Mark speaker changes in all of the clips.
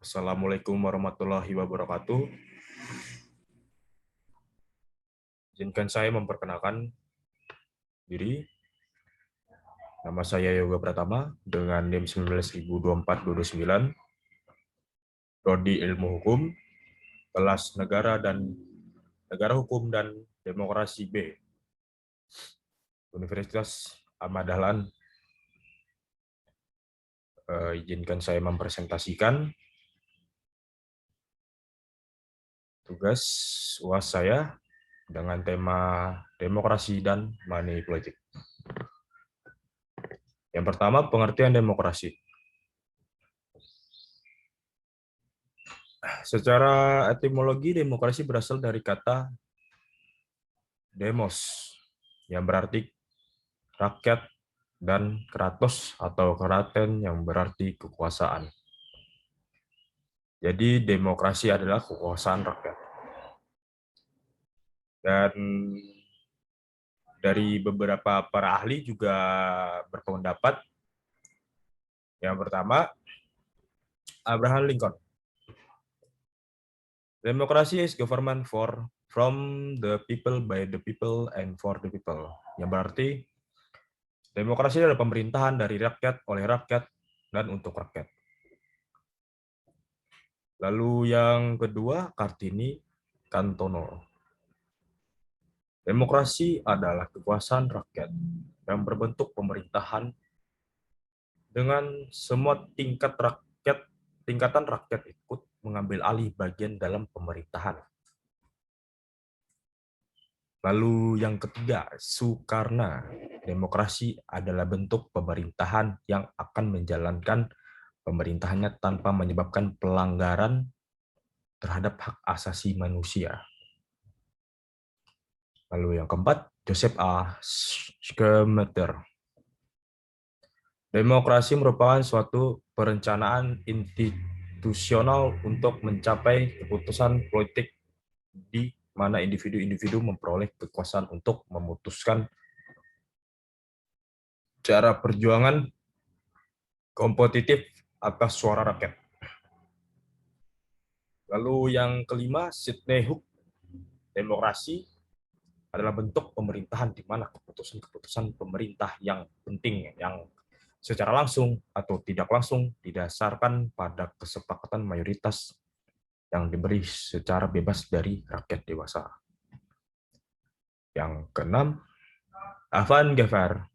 Speaker 1: Assalamualaikum warahmatullahi wabarakatuh. Izinkan saya memperkenalkan diri. Nama saya Yoga Pratama dengan NIM 19.024-29, Prodi Ilmu Hukum, kelas Negara Hukum dan Demokrasi B, Universitas Ahmad Dahlan. Izinkan saya mempresentasikan tugas UAS saya dengan tema demokrasi dan money politik. Yang pertama, pengertian demokrasi. Secara etimologi, demokrasi berasal dari kata demos, yang berarti rakyat, dan kratos atau keraton yang berarti kekuasaan. Jadi demokrasi adalah kekuasaan rakyat. Dan dari beberapa para ahli juga berpendapat, yang pertama, Abraham Lincoln. Demokrasi is government from the people, by the people, and for the people. Yang berarti demokrasi adalah pemerintahan dari rakyat, oleh rakyat, dan untuk rakyat. Lalu yang kedua, Kartini Kantono. Demokrasi adalah kekuasaan rakyat yang berbentuk pemerintahan dengan semua tingkatan rakyat ikut mengambil alih bagian dalam pemerintahan. Lalu yang ketiga, Sukarna. Demokrasi adalah bentuk pemerintahan yang akan menjalankan pemerintahannya tanpa menyebabkan pelanggaran terhadap hak asasi manusia. Lalu yang keempat, Joseph A. Schumpeter. Demokrasi merupakan suatu perencanaan institusional untuk mencapai keputusan politik di mana individu-individu memperoleh kekuasaan untuk memutuskan cara perjuangan kompetitif atas suara rakyat. Lalu yang kelima, Sidney Hook. Demokrasi adalah bentuk pemerintahan di mana keputusan-keputusan pemerintah yang penting, yang secara langsung atau tidak langsung didasarkan pada kesepakatan mayoritas yang diberi secara bebas dari rakyat dewasa. Yang keenam, Avan Gafar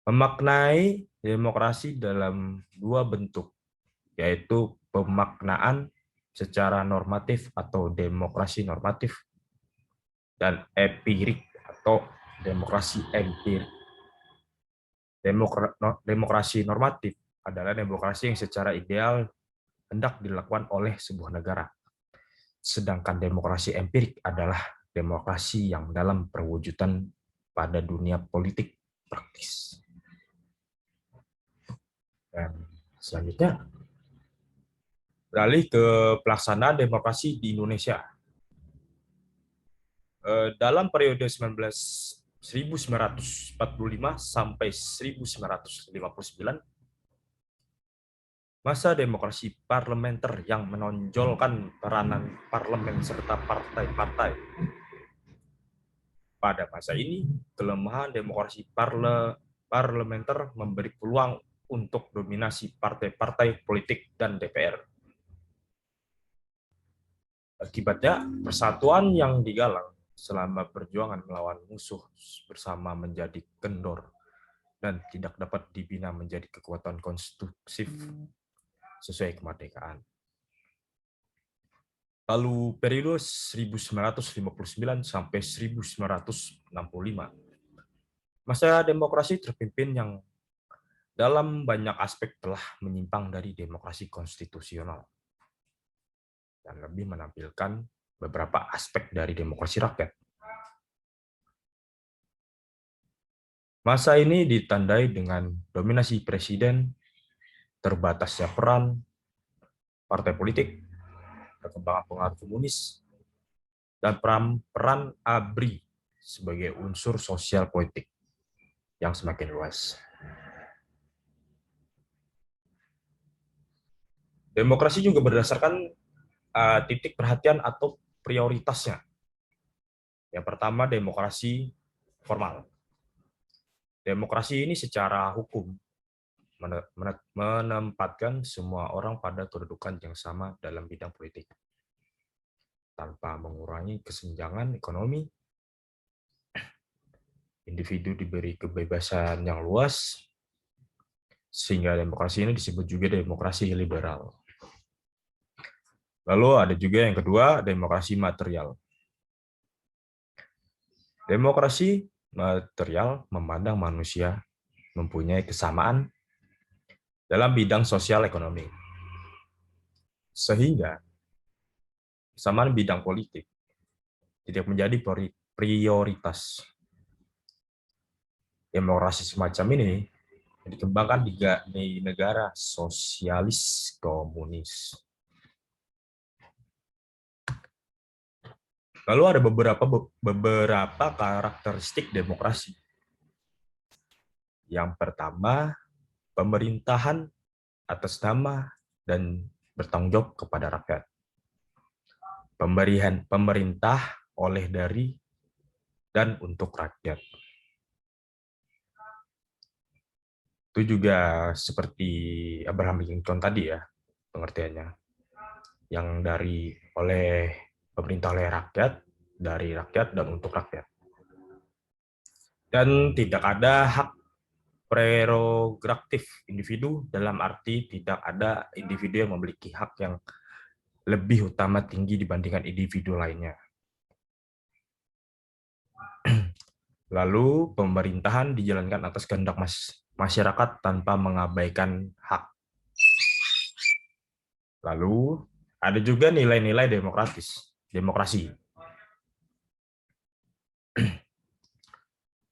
Speaker 1: memaknai demokrasi dalam dua bentuk, yaitu pemaknaan secara normatif atau demokrasi normatif, dan empirik atau demokrasi empirik. Demokrasi normatif adalah demokrasi yang secara ideal hendak dilakukan oleh sebuah negara. Sedangkan demokrasi empirik adalah demokrasi yang dalam perwujudan pada dunia politik praktis. Dan selanjutnya, beralih ke pelaksanaan demokrasi di Indonesia. Dalam periode 1945 sampai 1959, masa demokrasi parlementer yang menonjolkan peranan parlemen serta partai-partai. Pada masa ini, kelemahan demokrasi parlementer memberi peluang untuk dominasi partai-partai politik dan DPR. Akibatnya, persatuan yang digalang selama perjuangan melawan musuh bersama menjadi kendor dan tidak dapat dibina menjadi kekuatan konstruktif sesuai kemerdekaan. Lalu periode 1959 sampai 1965, masa demokrasi terpimpin yang dalam banyak aspek telah menyimpang dari demokrasi konstitusional dan lebih menampilkan beberapa aspek dari demokrasi rakyat. Masa ini ditandai dengan dominasi presiden, terbatasnya peran partai politik, perkembangan pengaruh komunis, dan peran ABRI sebagai unsur sosial politik yang semakin luas. Demokrasi juga berdasarkan titik perhatian atau prioritasnya. Yang pertama, demokrasi formal. Demokrasi ini secara hukum menempatkan semua orang pada kedudukan yang sama dalam bidang politik, tanpa mengurangi kesenjangan ekonomi. Individu diberi kebebasan yang luas, sehingga demokrasi ini disebut juga demokrasi liberal. Lalu ada juga yang kedua, demokrasi material. Demokrasi material memandang manusia mempunyai kesamaan dalam bidang sosial ekonomi. Sehingga kesamaan bidang politik tidak menjadi prioritas. Demokrasi semacam ini dikembangkan di negara sosialis komunis. Lalu ada beberapa karakteristik demokrasi. Yang pertama, pemerintahan atas nama dan bertanggung jawab kepada rakyat. Pemberian pemerintah oleh, dari, dan untuk rakyat. Itu juga seperti Abraham Lincoln tadi ya, pengertiannya. Yang dari oleh pemerintah oleh rakyat, dari rakyat, dan untuk rakyat. Dan tidak ada hak prerogatif individu, dalam arti tidak ada individu yang memiliki hak yang lebih utama tinggi dibandingkan individu lainnya. Lalu pemerintahan dijalankan atas kehendak masyarakat tanpa mengabaikan hak. Lalu ada juga nilai-nilai demokrasi.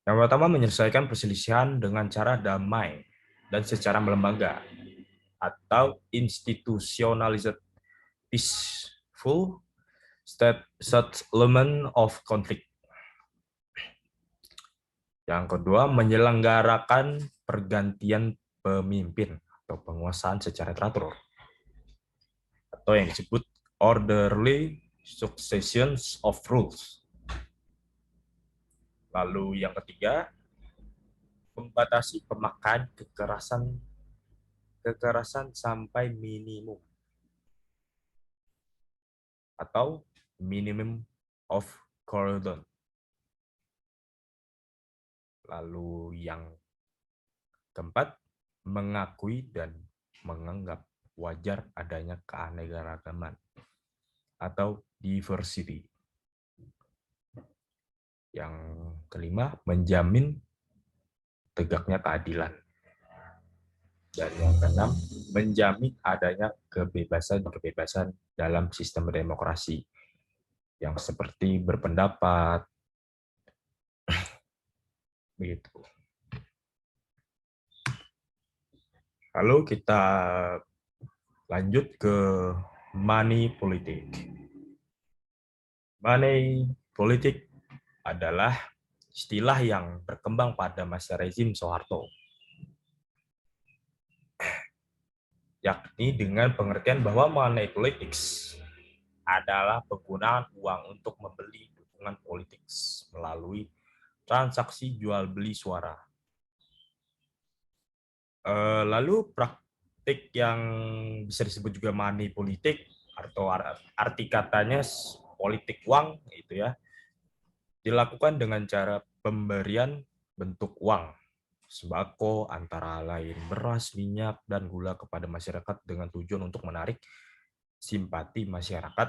Speaker 1: Yang pertama, menyelesaikan perselisihan dengan cara damai dan secara melembaga atau institutionalized peaceful settlement of conflict. Yang kedua, menyelenggarakan pergantian pemimpin atau penguasaan secara teratur, atau yang disebut orderly successions of rules. Lalu yang ketiga, membatasi pemakaian kekerasan sampai minimum, atau minimum of cordon. Lalu yang keempat, mengakui dan menganggap wajar adanya keanekaragaman atau diversity. Yang kelima, menjamin tegaknya keadilan. Dan yang keenam, menjamin adanya kebebasan-kebebasan dalam sistem demokrasi, yang seperti berpendapat, begitu. Lalu kita lanjut ke money politik. Money politik adalah istilah yang berkembang pada masa rezim Soeharto, yakni dengan pengertian bahwa money politics adalah penggunaan uang untuk membeli dukungan politik melalui transaksi jual beli suara. Lalu praktik yang bisa disebut juga money politik atau arti katanya politik uang itu ya, dilakukan dengan cara pemberian bentuk uang sembako antara lain beras, minyak, dan gula kepada masyarakat dengan tujuan untuk menarik simpati masyarakat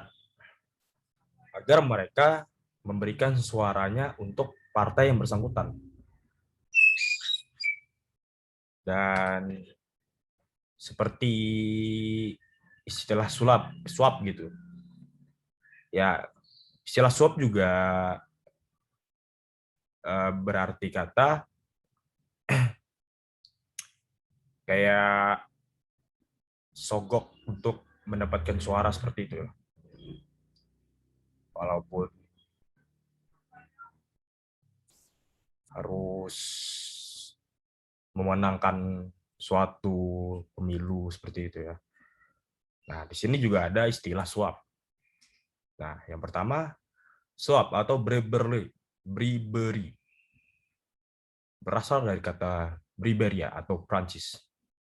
Speaker 1: agar mereka memberikan suaranya untuk partai yang bersangkutan. Dan seperti istilah swap gitu. Ya, istilah swap juga berarti kata kayak sogok untuk mendapatkan suara seperti itu. Walaupun harus memenangkan suatu pemilu seperti itu ya. Nah, di sini juga ada istilah suap. Nah, yang pertama, suap atau bribery berasal dari kata briberia atau Prancis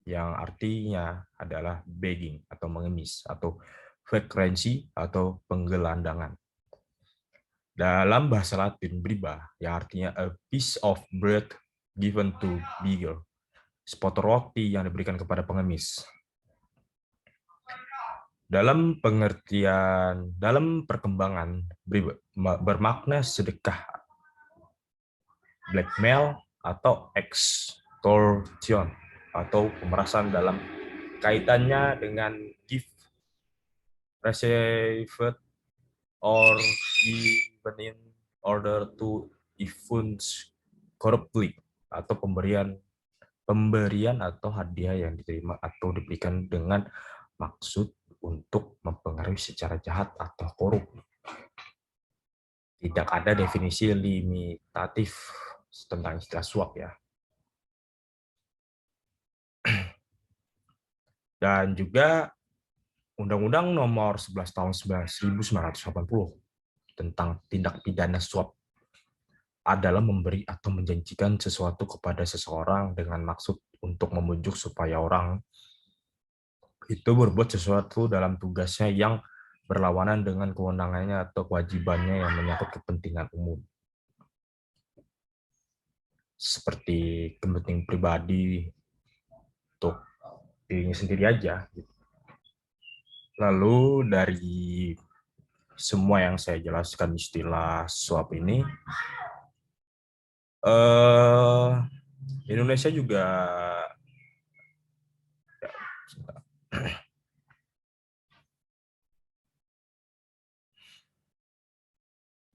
Speaker 1: yang artinya adalah begging atau mengemis atau vagrancy atau penggelandangan. Dalam bahasa Latin, briba yang artinya a piece of bread given to beggar, sepotong roti yang diberikan kepada pengemis. Dalam perkembangan bermakna sedekah, blackmail atau extortion atau pemerasan dalam kaitannya dengan gift received or given in order to influence corruptly atau pemberian atau hadiah yang diterima atau diberikan dengan maksud untuk mempengaruhi secara jahat atau korup. Tidak ada definisi limitatif tentang istilah suap ya. Dan juga Undang-Undang Nomor 11 Tahun 1980 tentang tindak pidana suap adalah memberi atau menjanjikan sesuatu kepada seseorang dengan maksud untuk membujuk supaya orang itu berbuat sesuatu dalam tugasnya yang berlawanan dengan kewenangannya atau kewajibannya yang menyangkut kepentingan umum. Seperti kepentingan pribadi untuk dirinya sendiri aja. Lalu dari semua yang saya jelaskan istilah suap ini, Indonesia juga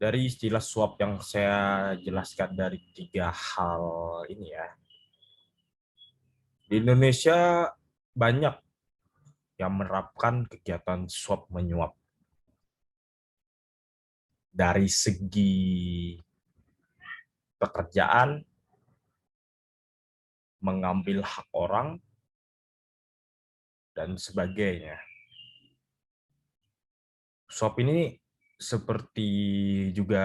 Speaker 1: dari istilah suap yang saya jelaskan dari 3 hal ini ya, di Indonesia banyak yang menerapkan kegiatan suap menyuap dari segi pekerjaan, mengambil hak orang, dan sebagainya. Suap ini seperti juga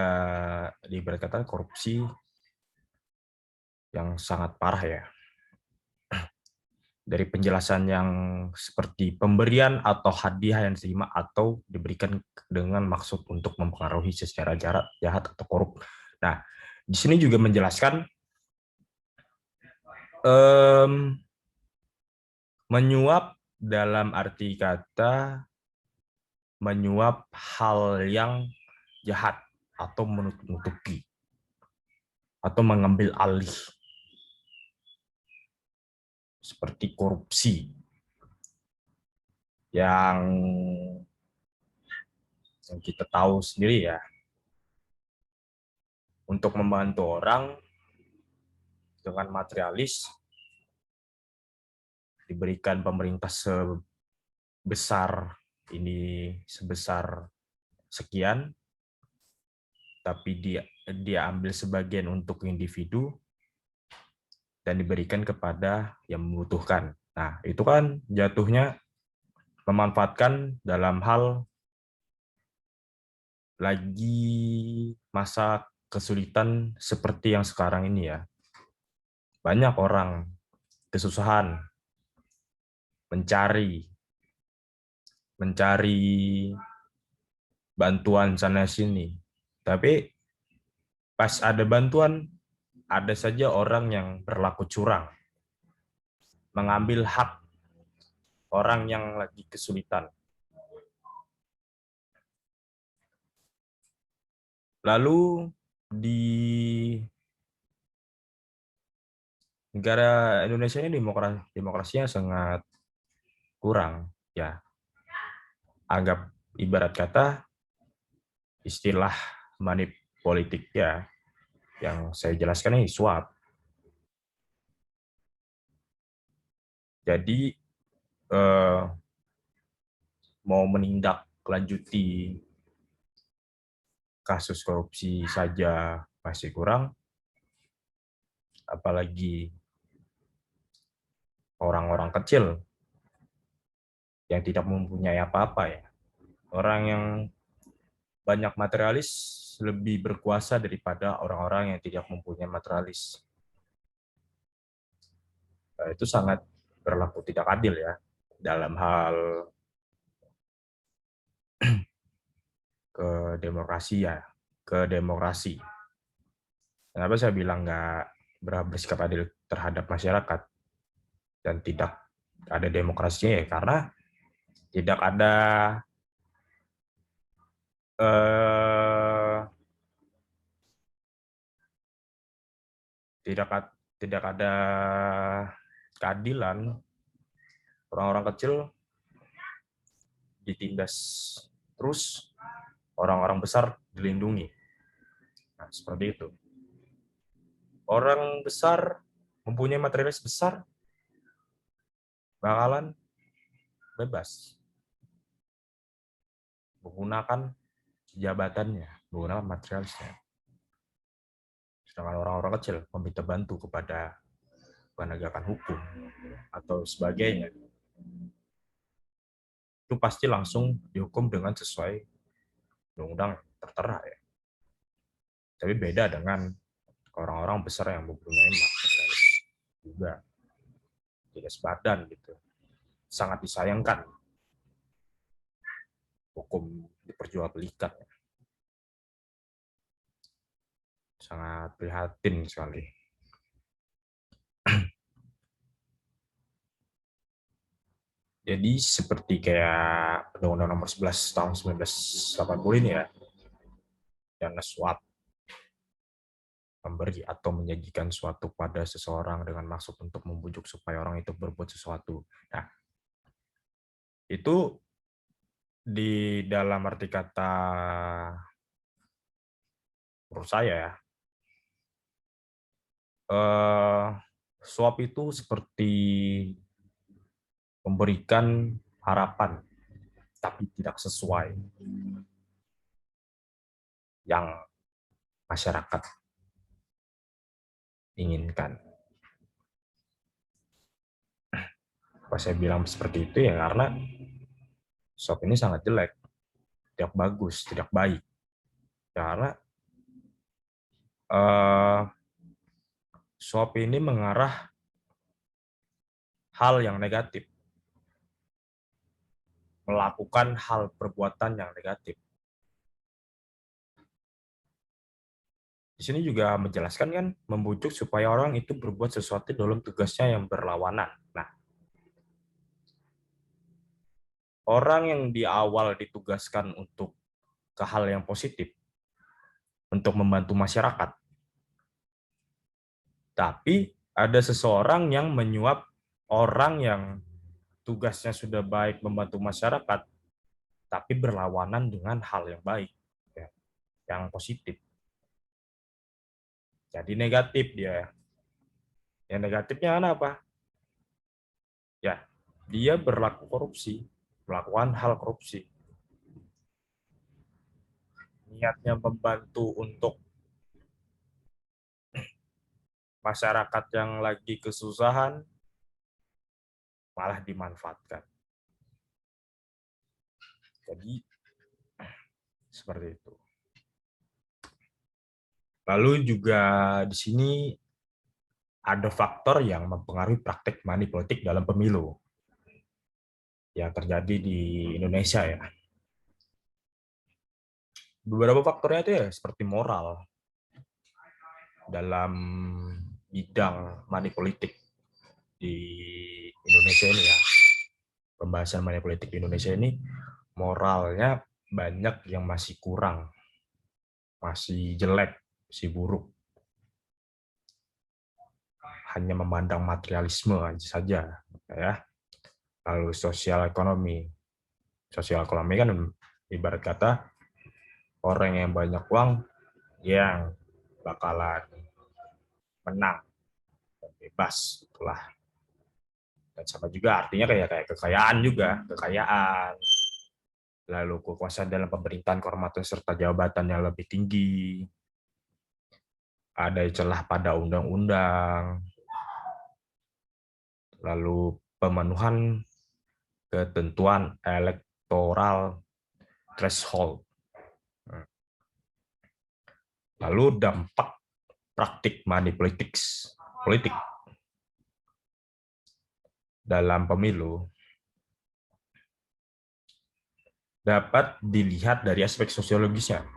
Speaker 1: diberkatakan korupsi yang sangat parah ya. Dari penjelasan yang seperti pemberian atau hadiah yang diterima atau diberikan dengan maksud untuk mempengaruhi secara jahat atau korup. Nah, di sini juga menjelaskan menyuap dalam arti kata menyuap hal yang jahat atau menutupi atau mengambil alih seperti korupsi yang kita tahu sendiri ya, untuk membantu orang dengan materialis diberikan pemerintah sebesar sekian, tapi dia ambil sebagian untuk individu dan diberikan kepada yang membutuhkan. Nah, itu kan jatuhnya memanfaatkan dalam hal lagi masa kesulitan seperti yang sekarang ini ya. Banyak orang kesusahan mencari bantuan sana sini. Tapi pas ada bantuan, ada saja orang yang berlaku curang, mengambil hak orang yang lagi kesulitan. Lalu di negara Indonesia ini demokrasinya sangat kurang ya. Anggap ibarat kata istilah money politik ya, yang saya jelaskan ini suap. Jadi mau menindaklanjuti kasus korupsi saja masih kurang, apalagi orang-orang kecil yang tidak mempunyai apa-apa ya. Orang yang banyak materialis lebih berkuasa daripada orang-orang yang tidak mempunyai materialis. Itu sangat berlaku tidak adil ya dalam hal ke demokrasi ya, ke demokrasi. Kenapa saya bilang nggak bersikap adil terhadap masyarakat dan tidak ada demokrasinya ya karena tidak ada eh, tidak tidak ada keadilan. Orang-orang kecil ditindas terus, orang-orang besar dilindungi. Nah, seperti itu. Orang besar mempunyai materialis besar bakalan bebas menggunakan jabatannya, menggunakan materialisnya. Sedangkan orang-orang kecil meminta bantu kepada penegakan hukum atau sebagainya, itu pasti langsung dihukum dengan sesuai undang-undang tertera ya. Tapi beda dengan orang-orang besar yang mempunyai materialis juga tidak sepadan gitu. Sangat disayangkan hukum diperjualbelikan. Sangat prihatin sekali. Jadi seperti kayak Undang-Undang Nomor 11 tahun 1980 ini ya, dana suap, memberi atau menyajikan suatu pada seseorang dengan maksud untuk membujuk supaya orang itu berbuat sesuatu. Nah, itu di dalam arti kata menurut saya ya, suap itu seperti memberikan harapan tapi tidak sesuai yang masyarakat inginkan. Apa saya bilang seperti itu ya karena suap ini sangat jelek, tidak bagus, tidak baik. Karena suap ini mengarah hal yang negatif, melakukan hal perbuatan yang negatif. Di sini juga menjelaskan kan, membujuk supaya orang itu berbuat sesuatu dalam tugasnya yang berlawanan. Nah, orang yang di awal ditugaskan untuk ke hal yang positif, untuk membantu masyarakat, tapi ada seseorang yang menyuap orang yang tugasnya sudah baik membantu masyarakat, tapi berlawanan dengan hal yang baik, ya, yang positif. Jadi negatif dia. Yang negatifnya apa? Ya, dia berlaku korupsi, melakukan hal korupsi. Niatnya membantu untuk masyarakat yang lagi kesusahan, malah dimanfaatkan. Jadi, seperti itu. Lalu juga di sini ada faktor yang mempengaruhi praktek money politik dalam pemilu yang terjadi di Indonesia ya. Beberapa faktornya itu ya seperti moral dalam bidang money politik di Indonesia ini ya. Pembahasan money politik di Indonesia ini moralnya banyak yang masih kurang, masih jelek, masih buruk. Hanya memandang materialisme saja ya. Lalu sosial ekonomi kan ibarat kata orang yang banyak uang yang bakalan menang dan bebas itulah. Dan sama juga artinya kayak kekayaan juga, kekayaan, lalu kekuasaan dalam pemerintahan, kehormatan serta jabatan yang lebih tinggi, ada celah pada undang-undang, lalu pemenuhan ketentuan electoral threshold. Lalu dampak praktik money politik dalam pemilu dapat dilihat dari aspek sosiologisnya.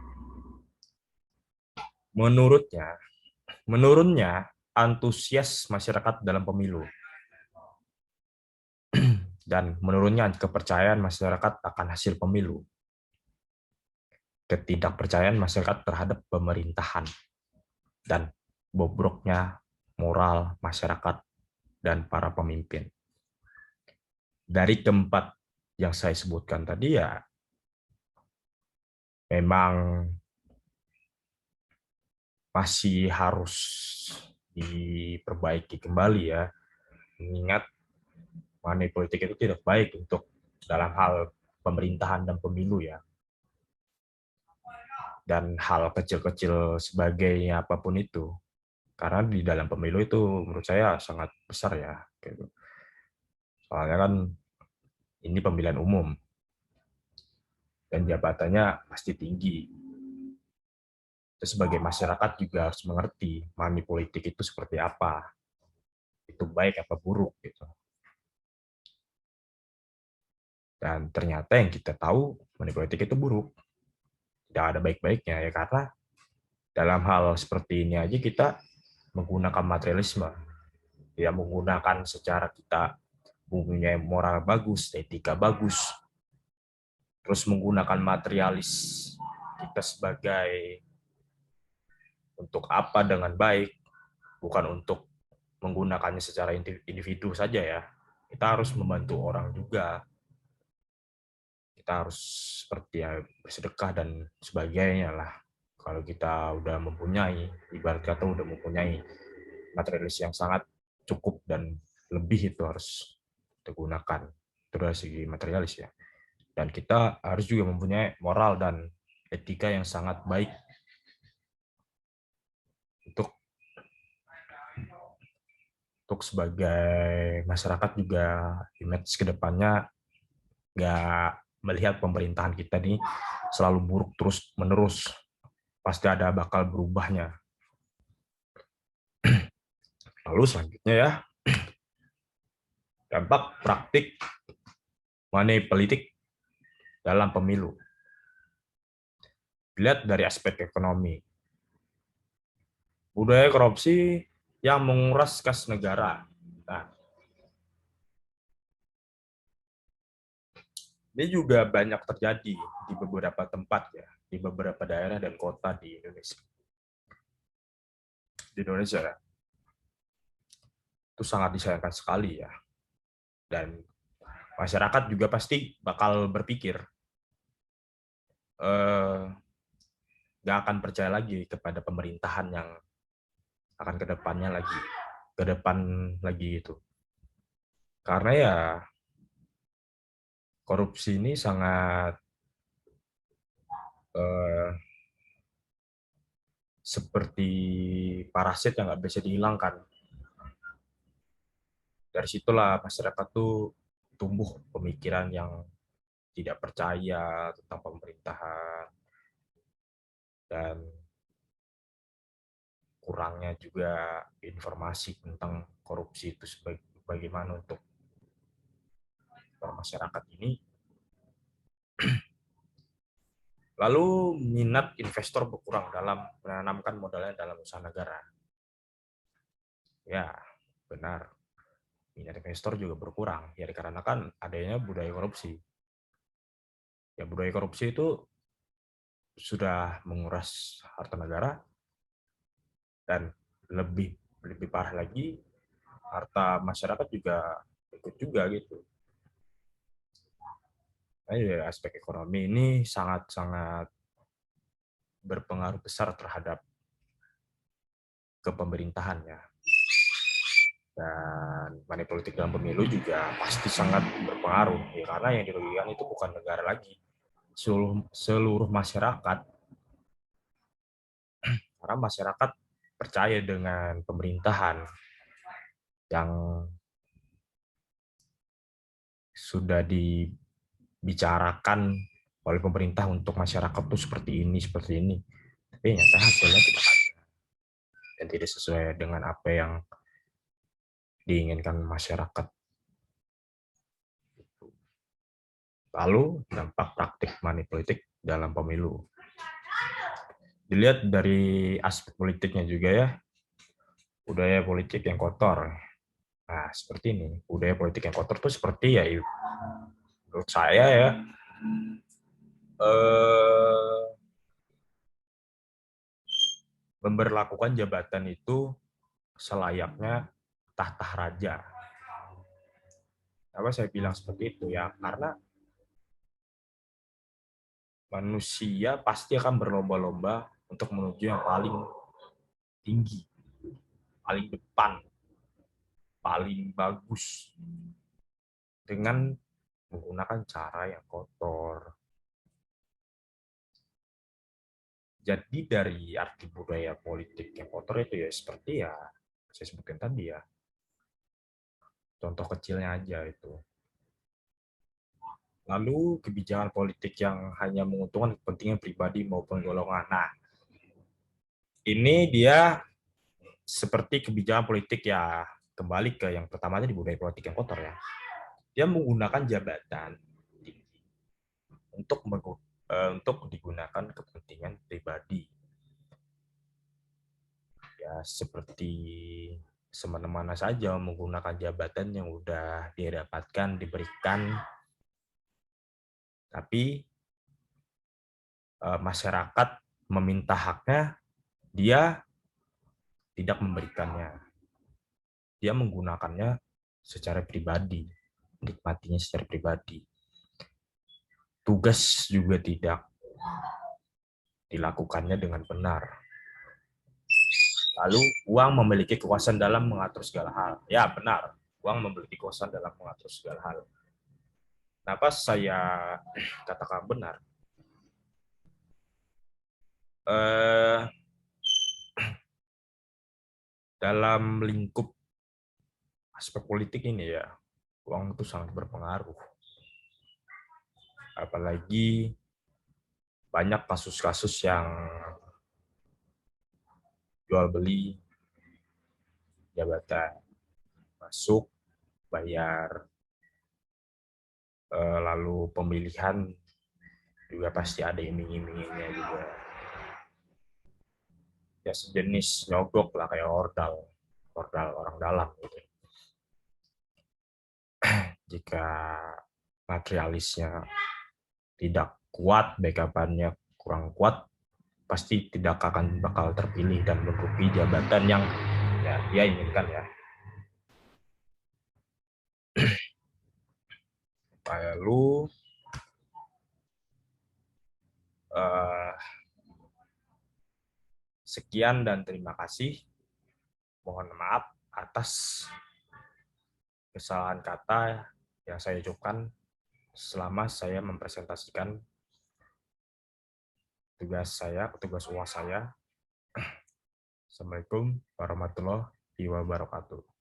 Speaker 1: Menurunnya antusias masyarakat dalam pemilu dan menurunnya kepercayaan masyarakat akan hasil pemilu, ketidakpercayaan masyarakat terhadap pemerintahan, dan bobroknya moral masyarakat dan para pemimpin. Dari keempat yang saya sebutkan tadi ya, memang masih harus diperbaiki kembali ya, mengingat money politik itu tidak baik untuk dalam hal pemerintahan dan pemilu ya. Dan hal kecil-kecil sebagainya apapun itu. Karena di dalam pemilu itu menurut saya sangat besar ya. Gitu. Soalnya kan ini pemilihan umum. Dan jabatannya pasti tinggi. Terus sebagai masyarakat juga harus mengerti money politik itu seperti apa. Itu baik apa buruk gitu. Dan ternyata yang kita tahu money politik itu buruk. Tidak ada baik-baiknya ya, karena dalam hal seperti ini aja kita menggunakan materialisme. Ya, menggunakan secara kita mempunyai moral bagus, etika bagus, terus menggunakan materialis kita sebagai untuk apa dengan baik, bukan untuk menggunakannya secara individu saja ya. Kita harus membantu orang juga. Kita harus seperti ya, bersedekah dan sebagainya lah. Kalau kita udah mempunyai, ibarat kata udah mempunyai materialis yang sangat cukup dan lebih, itu harus digunakan. Itu dari segi materialis ya. Dan kita harus juga mempunyai moral dan etika yang sangat baik untuk sebagai masyarakat juga image kedepannya nggak melihat pemerintahan kita ini selalu buruk terus menerus, pasti ada bakal berubahnya. Lalu selanjutnya ya, dampak praktik money politik dalam pemilu. Dilihat dari aspek ekonomi. Budaya korupsi yang menguras kas negara. Nah, ini juga banyak terjadi di beberapa tempat ya, di beberapa daerah dan kota di Indonesia. Di Indonesia ya, itu sangat disayangkan sekali ya. Dan masyarakat juga pasti bakal berpikir, nggak akan percaya lagi kepada pemerintahan yang akan ke depan lagi itu. Karena ya korupsi ini sangat seperti parasit yang nggak bisa dihilangkan. Dari situlah masyarakat tuh tumbuh pemikiran yang tidak percaya tentang pemerintahan, dan kurangnya juga informasi tentang korupsi itu bagaimana untuk masyarakat ini. Lalu minat investor berkurang dalam menanamkan modalnya dalam usaha negara. Ya, benar. Minat investor juga berkurang ya, dikarenakan adanya budaya korupsi. Ya, budaya korupsi itu sudah menguras harta negara, dan lebih parah lagi, harta masyarakat juga ikut juga gitu. Nah, ya, aspek ekonomi ini sangat-sangat berpengaruh besar terhadap kepemerintahan ya. Dan money politik dalam pemilu juga pasti sangat berpengaruh ya, karena yang dirugikan itu bukan negara lagi, seluruh masyarakat. Karena masyarakat percaya dengan pemerintahan yang sudah dibicarakan oleh pemerintah untuk masyarakat tuh seperti ini, tapi nyata hasilnya tidak ada dan tidak sesuai dengan apa yang diinginkan masyarakat. Lalu dampak praktik money politik dalam pemilu. Dilihat dari aspek politiknya juga ya, budaya politik yang kotor. Nah, seperti ini. Budaya politik yang kotor tuh seperti ya, menurut saya ya, memberlakukan jabatan itu selayaknya tahta raja. Kenapa saya bilang seperti itu ya? Karena manusia pasti akan berlomba-lomba untuk menuju yang paling tinggi, paling depan, paling bagus dengan menggunakan cara yang kotor. Jadi dari arti budaya politik yang kotor itu ya seperti ya saya sebutkan tadi ya. Contoh kecilnya aja itu. Lalu kebijakan politik yang hanya menguntungkan kepentingan pribadi maupun golongan. Nah, ini dia seperti kebijakan politik ya, kembali ke yang pertama tadi, budaya politik yang kotor ya. Dia menggunakan jabatan untuk digunakan kepentingan pribadi. Ya seperti semena-mena saja menggunakan jabatan yang udah dia dapatkan, diberikan, tapi masyarakat meminta haknya, dia tidak memberikannya. Dia menggunakannya secara pribadi, menikmatinya secara pribadi. Tugas juga tidak dilakukannya dengan benar. Lalu, uang memiliki kekuasaan dalam mengatur segala hal. Ya, benar. Uang memiliki kekuasaan dalam mengatur segala hal. Kenapa saya katakan benar? Dalam lingkup aspek politik ini ya, uang itu sangat berpengaruh. Apalagi banyak kasus-kasus yang jual beli jabatan, masuk, bayar, lalu pemilihan juga pasti ada iming-imingnya juga. Ya sejenis nyogok lah, kayak ordal orang dalam gitu. Jika materialisnya tidak kuat, backup-nya kurang kuat, pasti tidak akan bakal terpilih dan menduduki jabatan yang ya dia inginkan ya. Lalu sekian dan terima kasih. Mohon maaf atas kesalahan kata yang saya ucapkan selama saya mempresentasikan tugas UAS saya. Assalamualaikum warahmatullahi wabarakatuh.